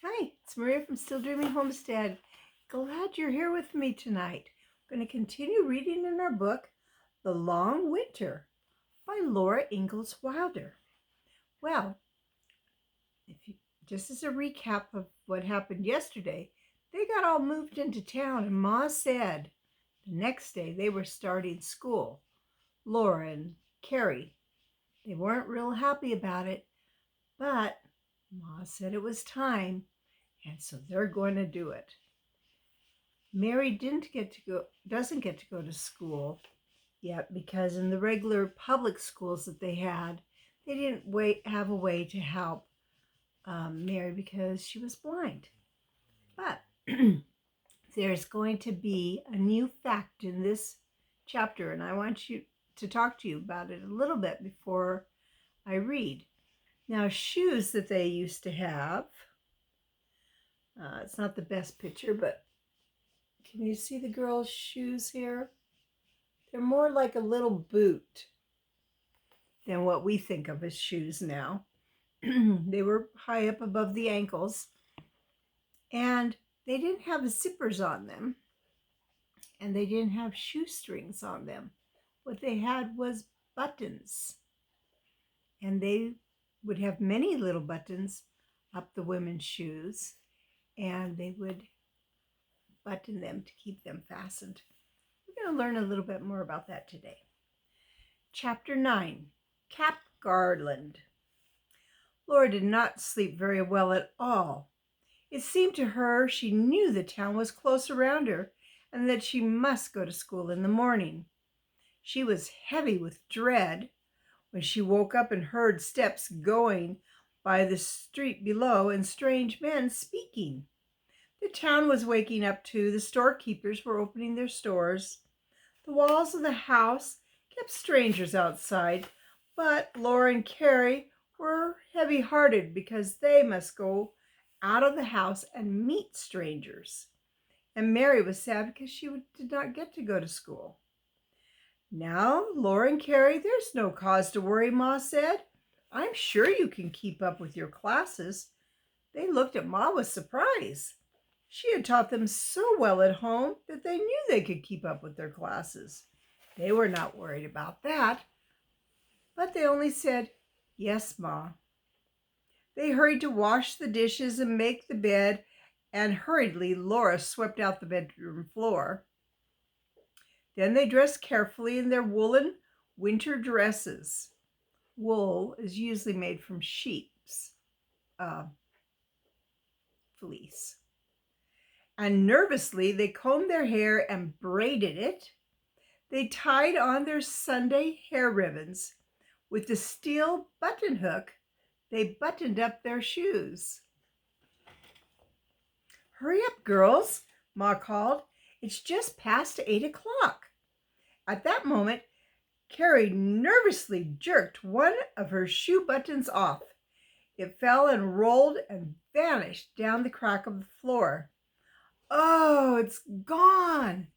Hi, it's Maria from Still Dreaming Homestead. Glad you're here with me tonight. I'm going to continue reading in our book, The Long Winter by Laura Ingalls Wilder. Well, just as a recap of what happened yesterday, they got all moved into town and Ma said the next day they were starting school. Laura and Carrie, they weren't real happy about it, but Ma said it was time, and so they're going to do it. Mary doesn't get to go to school yet because in the regular public schools that they had, they didn't have a way to help Mary because she was blind. But there's going to be a new fact in this chapter, and I want you to talk to you about it a little bit before I read. Now, shoes that they used to have, it's not the best picture, but can you see the girl's shoes here? They're more like a little boot than what we think of as shoes now. They were high up above the ankles, and they didn't have zippers on them, and they didn't have shoestrings on them. What they had was buttons, and they would have many little buttons up the women's shoes, and they would button them to keep them fastened. We're going to learn a little bit more about that today. Chapter 9, Cap Garland. Laura did not sleep very well at all. It seemed to her she knew the town was close around her and that she must go to school in the morning. She was heavy with dread when she woke up and heard steps going by the street below and strange men speaking. The town was waking up too. The storekeepers were opening their stores. The walls of the house kept strangers outside, but Laura and Carrie were heavy-hearted because they must go out of the house and meet strangers. And Mary was sad because she did not get to go to school. Now, Laura and Carrie, there's no cause to worry, Ma said. I'm sure you can keep up with your classes. They looked at Ma with surprise. She had taught them so well at home that they knew they could keep up with their classes. They were not worried about that, but they only said, "Yes, Ma." They hurried to wash the dishes and make the bed, and hurriedly Laura swept out the bedroom floor. Then they dressed carefully in their woolen winter dresses. Wool is usually made from sheep's fleece. And nervously they combed their hair and braided it. They tied on their Sunday hair ribbons. With the steel button hook, they buttoned up their shoes. "Hurry up, girls," Ma called. "It's just past 8 o'clock. At that moment, Carrie nervously jerked one of her shoe buttons off. It fell and rolled and vanished down the crack of the floor. "Oh, it's gone,"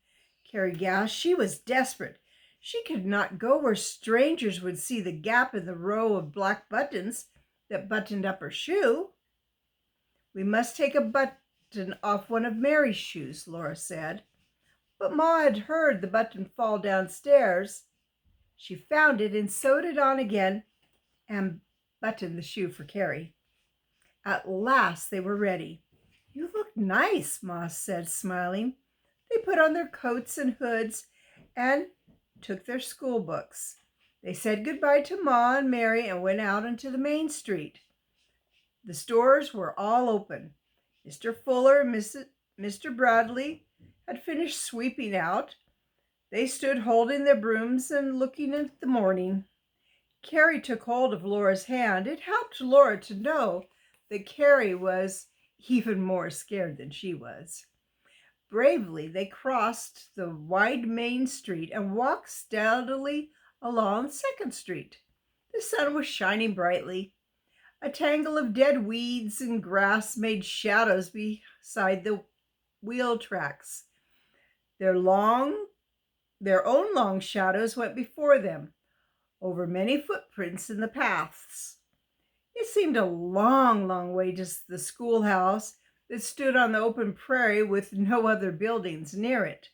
Carrie gasped. She was desperate. She could not go where strangers would see the gap in the row of black buttons that buttoned up her shoe. "We must take a button off one of Mary's shoes," Laura said. But Ma had heard the button fall downstairs. She found it and sewed it on again and buttoned the shoe for Carrie. At last they were ready. "You look nice," Ma said, smiling. They put on their coats and hoods and took their school books. They said goodbye to Ma and Mary and went out into the main street. The stores were all open. Mr. Fuller and Mr. Bradley had finished sweeping out. They stood holding their brooms and looking at the morning. Carrie took hold of Laura's hand. It helped Laura to know that Carrie was even more scared than she was. Bravely, they crossed the wide main street and walked steadily along 2nd Street. The sun was shining brightly. A tangle of dead weeds and grass made shadows beside the wheel tracks. Their own long shadows went before them over many footprints in the paths. It seemed a long, long way to the schoolhouse that stood on the open prairie with no other buildings near it.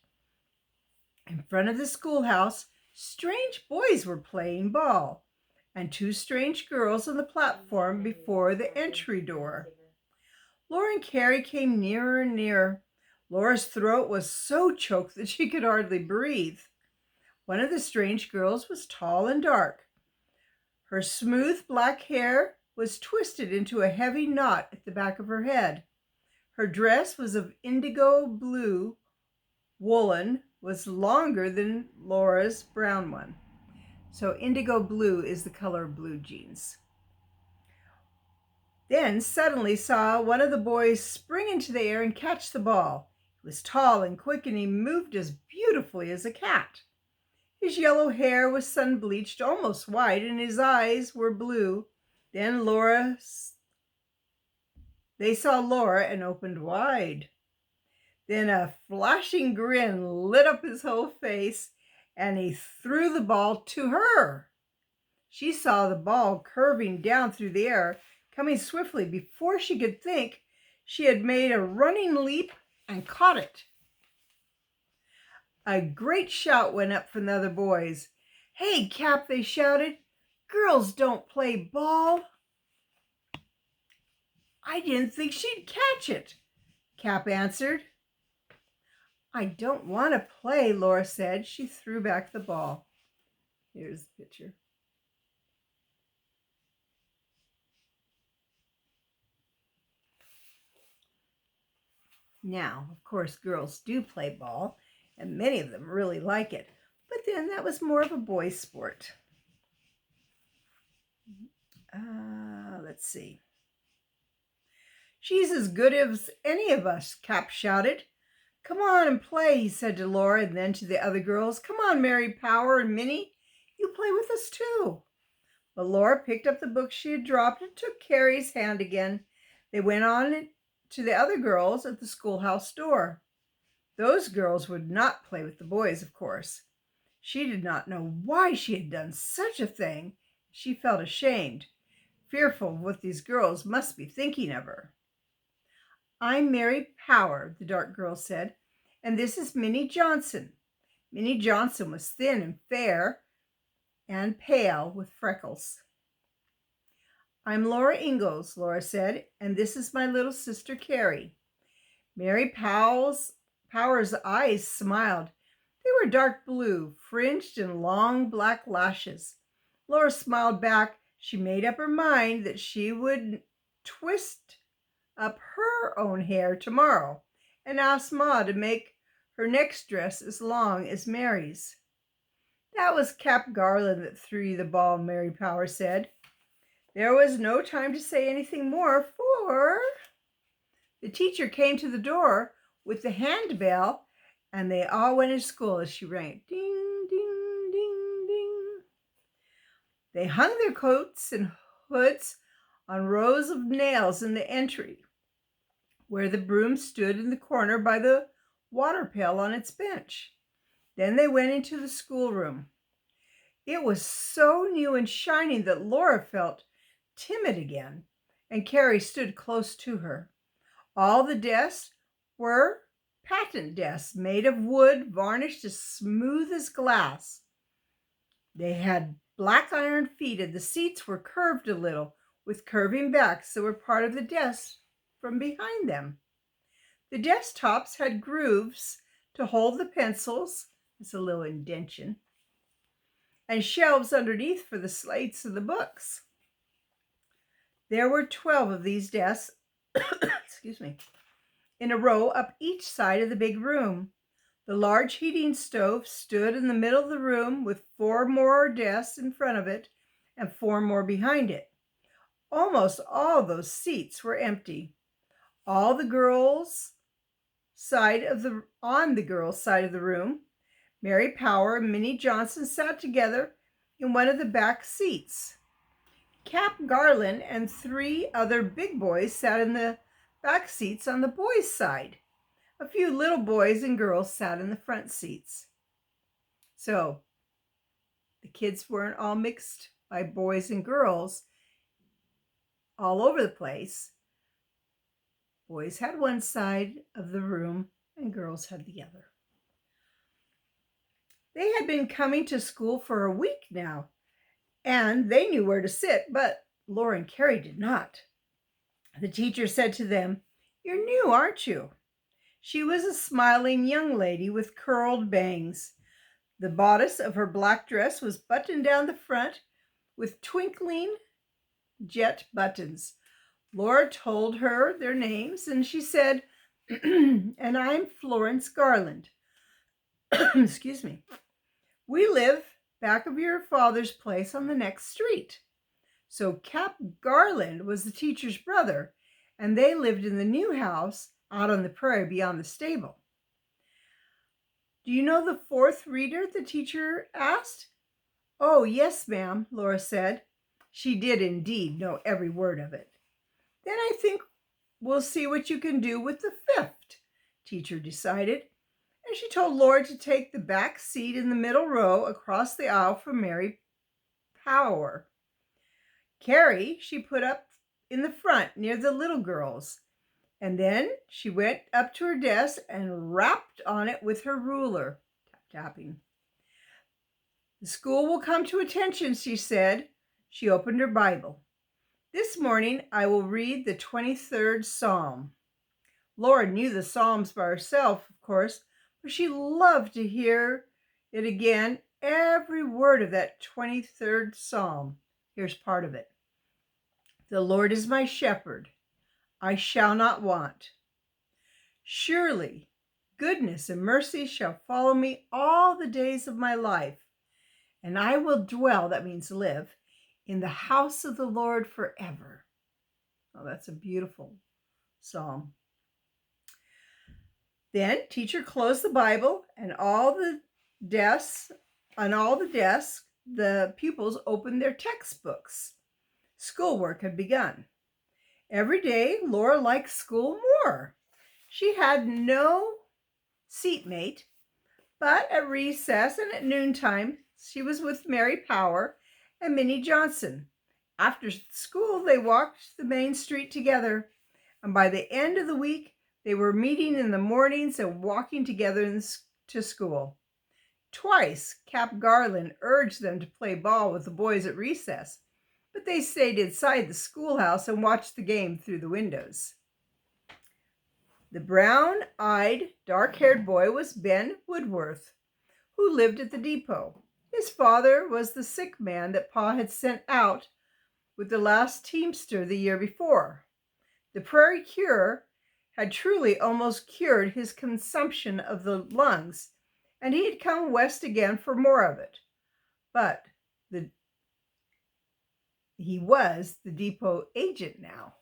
In front of the schoolhouse, strange boys were playing ball, and two strange girls on the platform before the entry door. Laura and Carrie came nearer and nearer. Laura's throat was so choked that she could hardly breathe. One of the strange girls was tall and dark. Her smooth black hair was twisted into a heavy knot at the back of her head. Her dress was of indigo blue woolen, was longer than Laura's brown one. So indigo blue is the color of blue jeans. Then suddenly saw one of the boys spring into the air and catch the ball. He was tall and quick, and he moved as beautifully as a cat. His yellow hair was sun-bleached almost white, and his eyes were blue. Then they saw Laura and opened wide. Then a flashing grin lit up his whole face, and he threw the ball to her. She saw the ball curving down through the air, coming swiftly. Before she could think, she had made a running leap and caught it. A great shout went up from the other boys. "Hey, Cap," they shouted. "Girls don't play ball." "I didn't think she'd catch it," Cap answered. "I don't want to play," Laura said. She threw back the ball. Here's the picture. Now, of course, girls do play ball, and many of them really like it. But then that was more of a boys' sport. Let's see. "She's as good as any of us," Cap shouted. "Come on and play," he said to Laura, and then to the other girls. "Come on, Mary Power and Minnie, you play with us too." But Laura picked up the book she had dropped and took Carrie's hand again. They went on to the other girls at the schoolhouse door. Those girls would not play with the boys, of course. She did not know why she had done such a thing. She felt ashamed, fearful of what these girls must be thinking of her. "I'm Mary Power," the dark girl said, "and this is Minnie Johnson." Minnie Johnson was thin and fair and pale with freckles. "I'm Laura Ingles," Laura said, "and this is my little sister Carrie." Mary Power's eyes smiled. They were dark blue, fringed in long black lashes. Laura smiled back. She made up her mind that she would twist up her own hair tomorrow and ask Ma to make her next dress as long as Mary's. "That was Cap Garland that threw you the ball," Mary Power said. There was no time to say anything more, for the teacher came to the door with the handbell, and they all went to school as she rang. Ding, ding, ding, ding. They hung their coats and hoods on rows of nails in the entry, where the broom stood in the corner by the water pail on its bench. Then they went into the schoolroom. It was so new and shining that Laura felt timid again, and Carrie stood close to her. All the desks were patent desks made of wood varnished as smooth as glass. They had black iron feet, and the seats were curved a little, with curving backs that were part of the desk from behind them. The desktops had grooves to hold the pencils, it's a little indentation, and shelves underneath for the slates and the books. There were 12 of these desks, excuse me, in a row up each side of the big room. The large heating stove stood in the middle of the room with 4 more desks in front of it and 4 more behind it. Almost all those seats were empty. On the girls' side of the room, Mary Power and Minnie Johnson sat together in one of the back seats. Cap Garland and 3 other big boys sat in the back seats on the boys' side. A few little boys and girls sat in the front seats. So the kids weren't all mixed by boys and girls. all over the place. Boys had one side of the room and girls had the other. They had been coming to school for a week now, and they knew where to sit, but Laura and Carrie did not. The teacher said to them, "You're new, aren't you?" She was a smiling young lady with curled bangs. The bodice of her black dress was buttoned down the front with twinkling jet buttons. Laura told her their names, and she said, "And I'm Florence Garland." Excuse me. "We live back of your father's place on the next street." So Cap Garland was the teacher's brother, and they lived in the new house out on the prairie beyond the stable. "Do you know the fourth reader?" the teacher asked. "Oh, yes, ma'am," Laura said. She did indeed know every word of it. "Then I think we'll see what you can do with the fifth," teacher decided, and she told Laura to take the back seat in the middle row across the aisle from Mary Power. Carrie she put up in the front near the little girls, and then she went up to her desk and rapped on it with her ruler, tapping. "The school will come to attention," she said. She opened her Bible. "This morning I will read the 23rd Psalm." Laura knew the Psalms by herself, of course, but she loved to hear it again, every word of that 23rd Psalm. Here's part of it. "The Lord is my shepherd. I shall not want. Surely goodness and mercy shall follow me all the days of my life, and I will dwell," that means live, "in the house of the Lord forever." Oh, that's a beautiful psalm. Then teacher closed the Bible, and on all the desks, the pupils opened their textbooks. Schoolwork had begun. Every day, Laura liked school more. She had no seatmate, but at recess and at noontime, she was with Mary Power and Minnie Johnson. After school, they walked the main street together, and by the end of the week, they were meeting in the mornings and walking together to school. Twice, Cap Garland urged them to play ball with the boys at recess, but they stayed inside the schoolhouse and watched the game through the windows. The brown-eyed, dark-haired boy was Ben Woodworth, who lived at the depot. His father was the sick man that Pa had sent out with the last teamster the year before. The prairie cure had truly almost cured his consumption of the lungs, and he had come west again for more of it. But he was the depot agent now.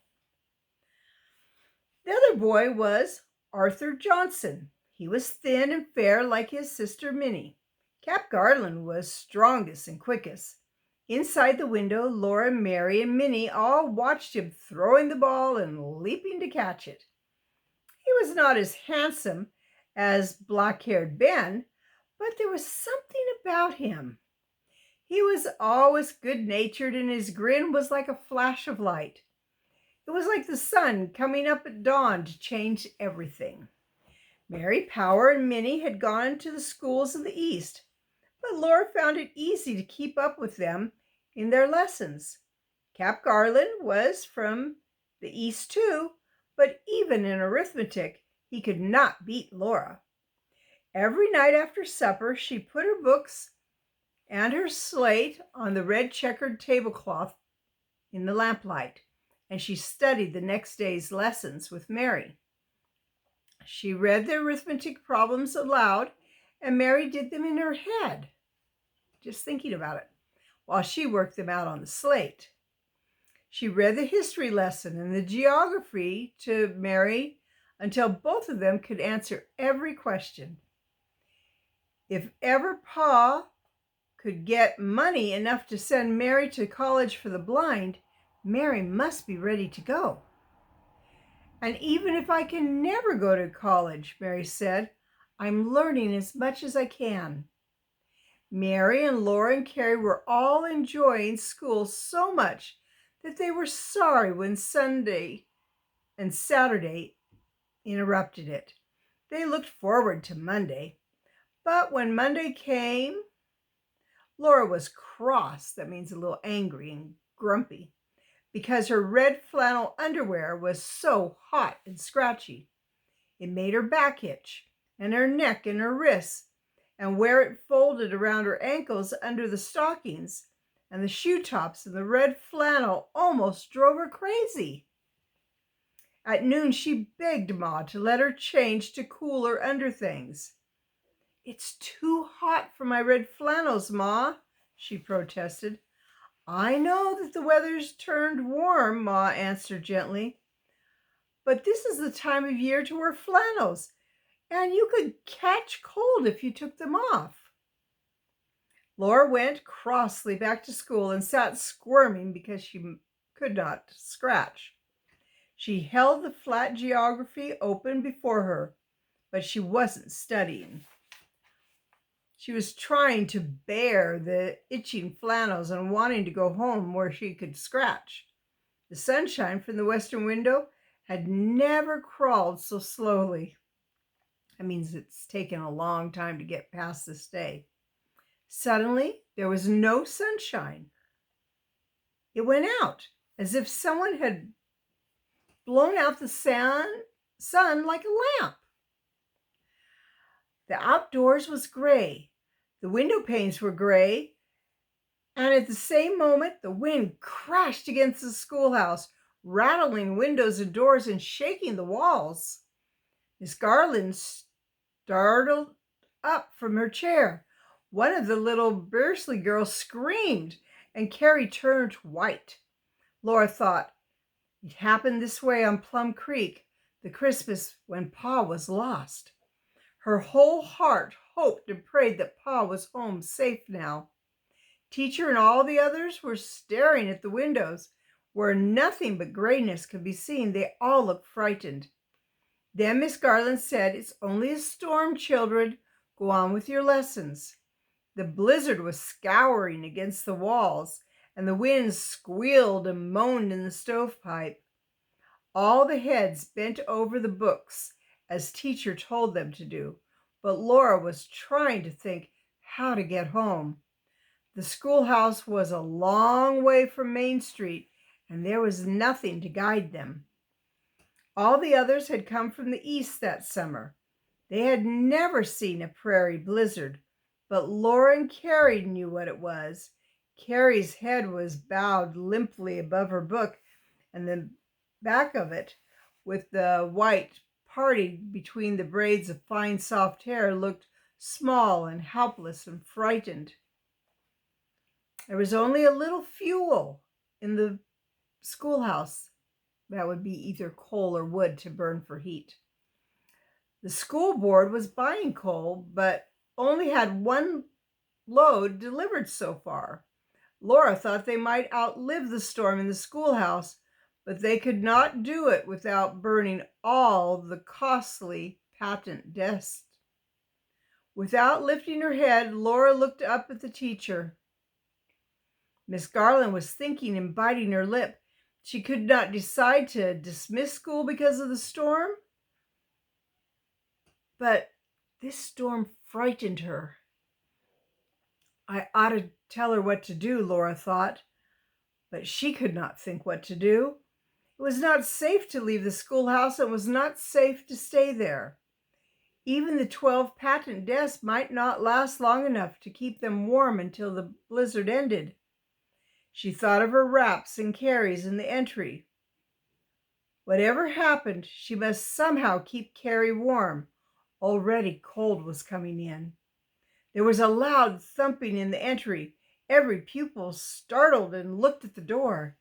The other boy was Arthur Johnson. He was thin and fair like his sister Minnie. Cap Garland was strongest and quickest. Inside the window, Laura, Mary, and Minnie all watched him throwing the ball and leaping to catch it. He was not as handsome as black-haired Ben, but there was something about him. He was always good-natured, and his grin was like a flash of light. It was like the sun coming up at dawn to change everything. Mary Power and Minnie had gone to the schools of the East, but Laura found it easy to keep up with them in their lessons. Cap Garland was from the East too, but even in arithmetic, he could not beat Laura. Every night after supper, she put her books and her slate on the red checkered tablecloth in the lamplight, and she studied the next day's lessons with Mary. She read the arithmetic problems aloud, and Mary did them in her head, just thinking about it, while she worked them out on the slate. She read the history lesson and the geography to Mary until both of them could answer every question. If ever Pa could get money enough to send Mary to college for the blind, Mary must be ready to go. "And even if I can never go to college," Mary said, "I'm learning as much as I can." Mary and Laura and Carrie were all enjoying school so much that they were sorry when Sunday and Saturday interrupted it. They looked forward to Monday. But when Monday came, Laura was cross, that means a little angry and grumpy, because her red flannel underwear was so hot and scratchy. It made her back itch, and her neck and her wrists, and where it folded around her ankles under the stockings, and the shoe tops and the red flannel almost drove her crazy. At noon, she begged Ma to let her change to cooler underthings. "It's too hot for my red flannels, Ma," she protested. "I know that the weather's turned warm," Ma answered gently, "but this is the time of year to wear flannels, and you could catch cold if you took them off." Laura went crossly back to school and sat squirming because she could not scratch. She held the flat geography open before her, but she wasn't studying. She was trying to bear the itching flannels and wanting to go home where she could scratch. The sunshine from the western window had never crawled so slowly. That means it's taken a long time to get past this day. Suddenly, there was no sunshine. It went out as if someone had blown out the sun like a lamp. The outdoors was gray. The window panes were gray. And at the same moment, the wind crashed against the schoolhouse, rattling windows and doors and shaking the walls. Miss Garland startled up from her chair. One of the little Bursley girls screamed, and Carrie turned white. Laura thought, it happened this way on Plum Creek, the Christmas when Pa was lost. Her whole heart hoped and prayed that Pa was home safe now. Teacher and all the others were staring at the windows, where nothing but grayness could be seen. They all looked frightened. Then Miss Garland said, "It's only a storm, children. Go on with your lessons." The blizzard was scouring against the walls, and the wind squealed and moaned in the stovepipe. All the heads bent over the books, as teacher told them to do, but Laura was trying to think how to get home. The schoolhouse was a long way from Main Street, and there was nothing to guide them. All the others had come from the east that summer. They had never seen a prairie blizzard, but Laura and Carrie knew what it was. Carrie's head was bowed limply above her book, and the back of it, with the white parting between the braids of fine soft hair, looked small and helpless and frightened. There was only a little fuel in the schoolhouse. That would be either coal or wood to burn for heat. The school board was buying coal, but only had one load delivered so far. Laura thought they might outlive the storm in the schoolhouse, but they could not do it without burning all the costly patent desks. Without lifting her head, Laura looked up at the teacher. Miss Garland was thinking and biting her lip. She could not decide to dismiss school because of the storm, but this storm frightened her. I ought to tell her what to do, Laura thought, but she could not think what to do. It was not safe to leave the schoolhouse, and it was not safe to stay there. Even the 12 patent desks might not last long enough to keep them warm until the blizzard ended. She thought of her wraps and Carrie's in the entry. Whatever happened, she must somehow keep Carrie warm. Already cold was coming in. There was a loud thumping in the entry. Every pupil startled and looked at the door.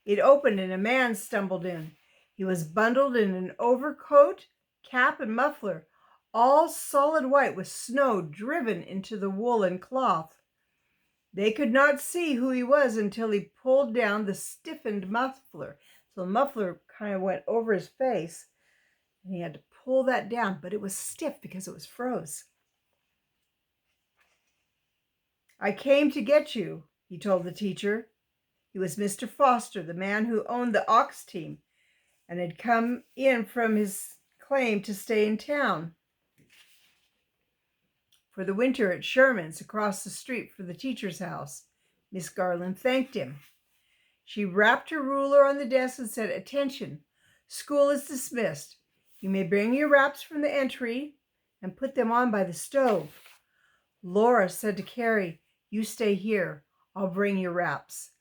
It opened and a man stumbled in. He was bundled in an overcoat, cap, and muffler, all solid white with snow driven into the woolen cloth. They could not see who he was until he pulled down the stiffened muffler. So the muffler kind of went over his face, and he had to pull that down, but it was stiff because it was froze. "I came to get you," he told the teacher. He was Mr. Foster, the man who owned the ox team and had come in from his claim to stay in town for the winter at Sherman's across the street from the teacher's house. Miss Garland thanked him. She rapped her ruler on the desk and said, "Attention, school is dismissed. You may bring your wraps from the entry and put them on by the stove." Laura said to Carrie, "You stay here. I'll bring your wraps."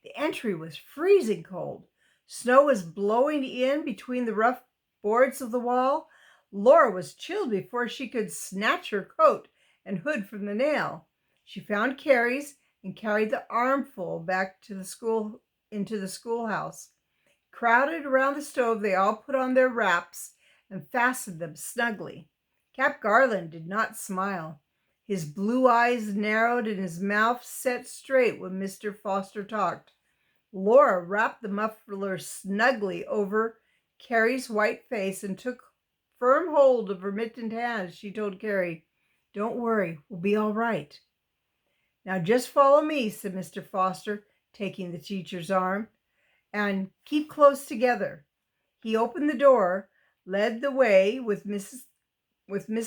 The entry was freezing cold. Snow was blowing in between the rough boards of the wall. Laura was chilled before she could snatch her coat and hood from the nail. She found Carrie's and carried the armful back to the school into the schoolhouse. Crowded around the stove, they all put on their wraps and fastened them snugly. Cap Garland did not smile. His blue eyes narrowed and his mouth set straight when Mr. Foster talked. Laura wrapped the muffler snugly over Carrie's white face and took firm hold of her mittened hand. She told Carrie, "Don't worry, we'll be all right." "Now just follow me," said Mr. Foster, taking the teacher's arm, "and keep close together." He opened the door, led the way with Miss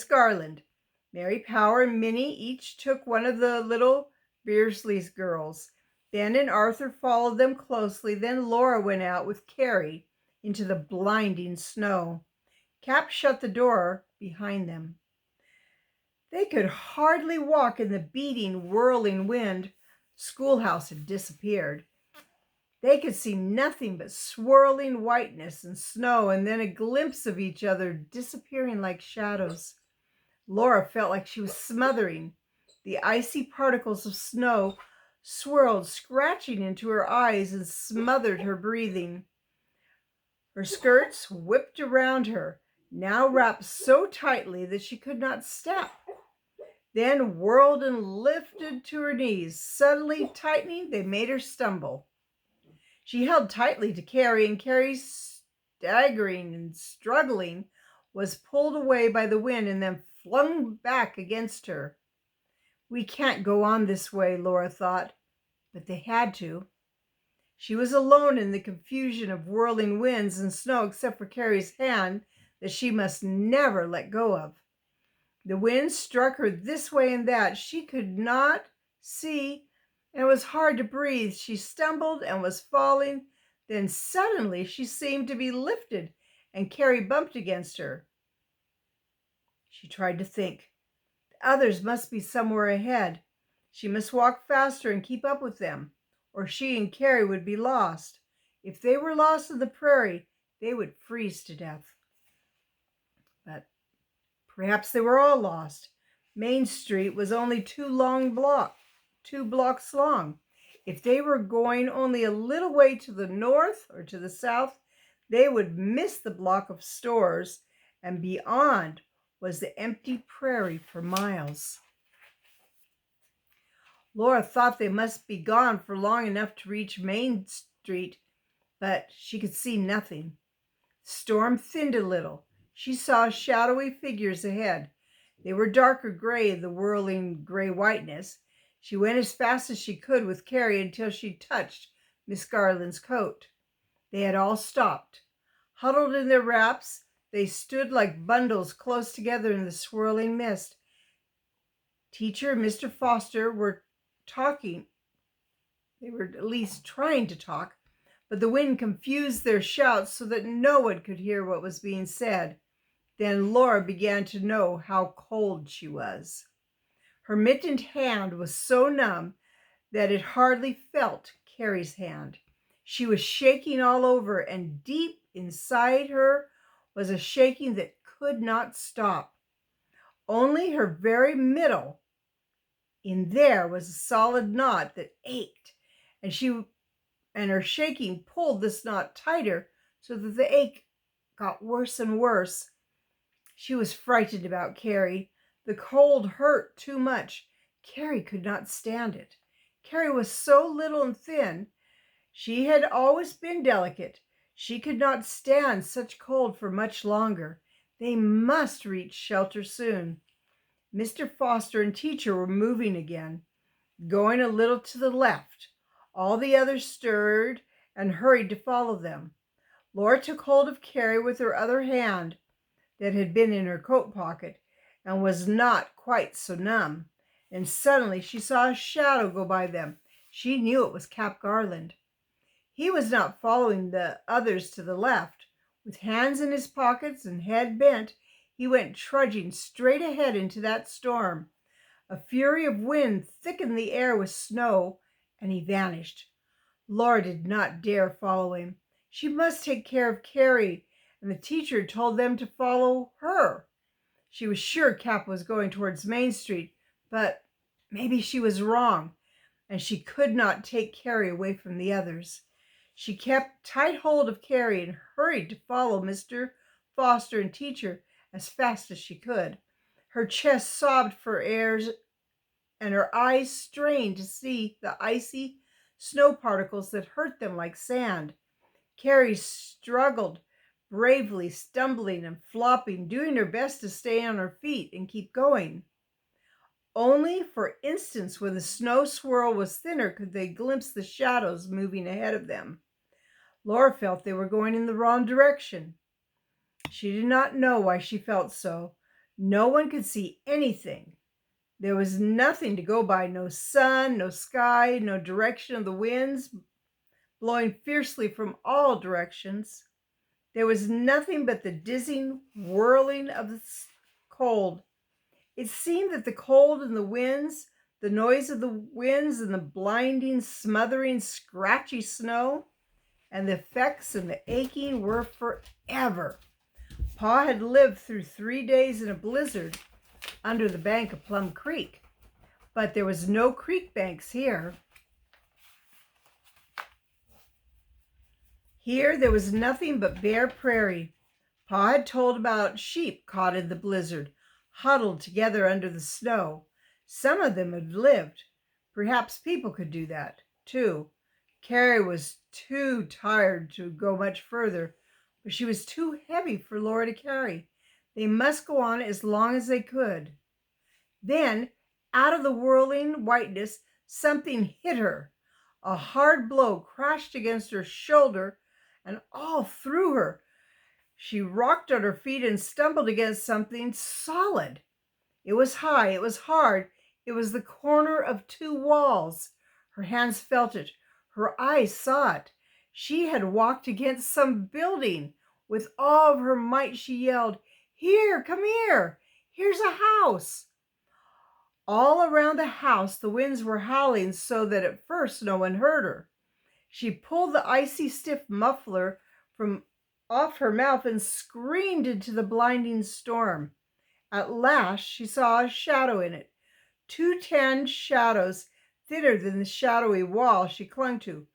Garland. Mary Power and Minnie each took one of the little Beersley's girls. Ben and Arthur followed them closely. Then Laura went out with Carrie into the blinding snow. Cap shut the door behind them. They could hardly walk in the beating, whirling wind. Schoolhouse had disappeared. They could see nothing but swirling whiteness and snow, and then a glimpse of each other disappearing like shadows. Laura felt like she was smothering. The icy particles of snow swirled, scratching into her eyes and smothered her breathing. Her skirts whipped around her, now wrapped so tightly that she could not step, then whirled and lifted to her knees. Suddenly tightening, they made her stumble. She held tightly to Carrie, and Carrie, staggering and struggling, was pulled away by the wind and then flung back against her. "We can't go on this way," Laura thought, but they had to. She was alone in the confusion of whirling winds and snow, except for Carrie's hand that she must never let go of. The wind struck her this way and that. She could not see, and it was hard to breathe. She stumbled and was falling. Then suddenly she seemed to be lifted, and Carrie bumped against her. She tried to think. The others must be somewhere ahead. She must walk faster and keep up with them, or she and Carrie would be lost. If they were lost in the prairie, they would freeze to death. But perhaps they were all lost. Main Street was only two blocks long. If they were going only a little way to the north or to the south, they would miss the block of stores, and beyond was the empty prairie for miles. Laura thought they must be gone for long enough to reach Main Street, but she could see nothing. The storm thinned a little. She saw shadowy figures ahead. They were darker gray in the whirling gray whiteness. She went as fast as she could with Carrie until she touched Miss Garland's coat. They had all stopped. Huddled in their wraps, they stood like bundles close together in the swirling mist. Teacher and Mr. Foster were talking. They were at least trying to talk, but the wind confused their shouts so that no one could hear what was being said. Then Laura began to know how cold she was. Her mittened hand was so numb that it hardly felt Carrie's hand. She was shaking all over, and deep inside her was a shaking that could not stop. Only her very middle, in there, was a solid knot that ached, and her shaking pulled this knot tighter so that the ache got worse and worse. She was frightened about Carrie. The cold hurt too much. Carrie could not stand it. Carrie was so little and thin. She had always been delicate. She could not stand such cold for much longer. They must reach shelter soon. Mr. Foster and teacher were moving again, going a little to the left. All the others stirred and hurried to follow them. Laura took hold of Carrie with her other hand that had been in her coat pocket and was not quite so numb. And suddenly she saw a shadow go by them. She knew it was Cap Garland. He was not following the others to the left. With hands in his pockets and head bent, he went trudging straight ahead into that storm. A fury of wind thickened the air with snow, and he vanished. Laura did not dare follow him. She must take care of Carrie, and the teacher told them to follow her. She was sure Cap was going towards Main Street, but maybe she was wrong, and she could not take Carrie away from the others. She kept tight hold of Carrie and hurried to follow Mr. Foster and teacher as fast as she could. Her chest sobbed for air, and her eyes strained to see the icy snow particles that hurt them like sand. Carrie struggled bravely, stumbling and flopping, doing her best to stay on her feet and keep going. Only for instants when the snow swirl was thinner could they glimpse the shadows moving ahead of them. Laura felt they were going in the wrong direction. She did not know why she felt so. No one could see anything. There was nothing to go by, no sun, no sky, no direction of the winds blowing fiercely from all directions. There was nothing but the dizzying whirling of the cold. It seemed that the cold and the winds, the noise of the winds and the blinding, smothering, scratchy snow, and the effects and the aching were forever. Pa had lived through 3 days in a blizzard under the bank of Plum Creek, but there was no creek banks here. Here there was nothing but bare prairie. Pa had told about sheep caught in the blizzard, huddled together under the snow. Some of them had lived. Perhaps people could do that, too. Carrie was too tired to go much further, but she was too heavy for Laura to carry. They must go on as long as they could. Then, out of the whirling whiteness, something hit her. A hard blow crashed against her shoulder and all through her. She rocked on her feet and stumbled against something solid. It was high, it was hard, it was the corner of 2 walls. Her hands felt it, her eyes saw it. She had walked against some building. With all of her might she yelled, "Here, come here! Here's a house!" All around the house the winds were howling so that at first no one heard her. She pulled the icy stiff muffler from off her mouth and screamed into the blinding storm. At last she saw a shadow in it. 2 tan shadows, thinner than the shadowy wall she clung to.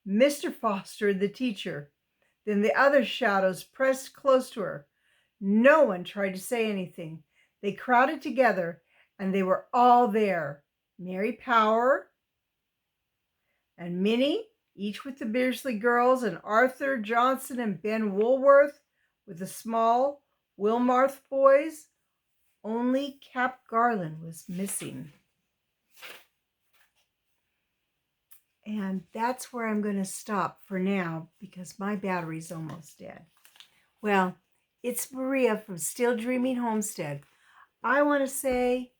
Mr. Foster and the teacher. Then the other shadows pressed close to her. No one tried to say anything. They crowded together, and they were all there. Mary Power and Minnie, each with the Beersley girls, and Arthur Johnson and Ben Woolworth with the small Wilmarth boys. Only Cap Garland was missing. And that's where I'm going to stop for now because my battery's almost dead. Well, it's Maria from Still Dreaming Homestead. I want to say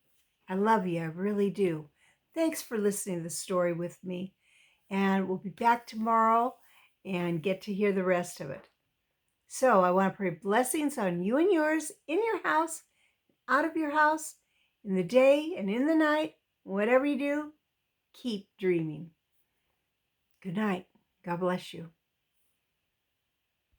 I love you. I really do. Thanks for listening to the story with me. And we'll be back tomorrow and get to hear the rest of it. So I want to pray blessings on you and yours, in your house, out of your house, in the day and in the night. Whatever you do, keep dreaming. Good night. God bless you.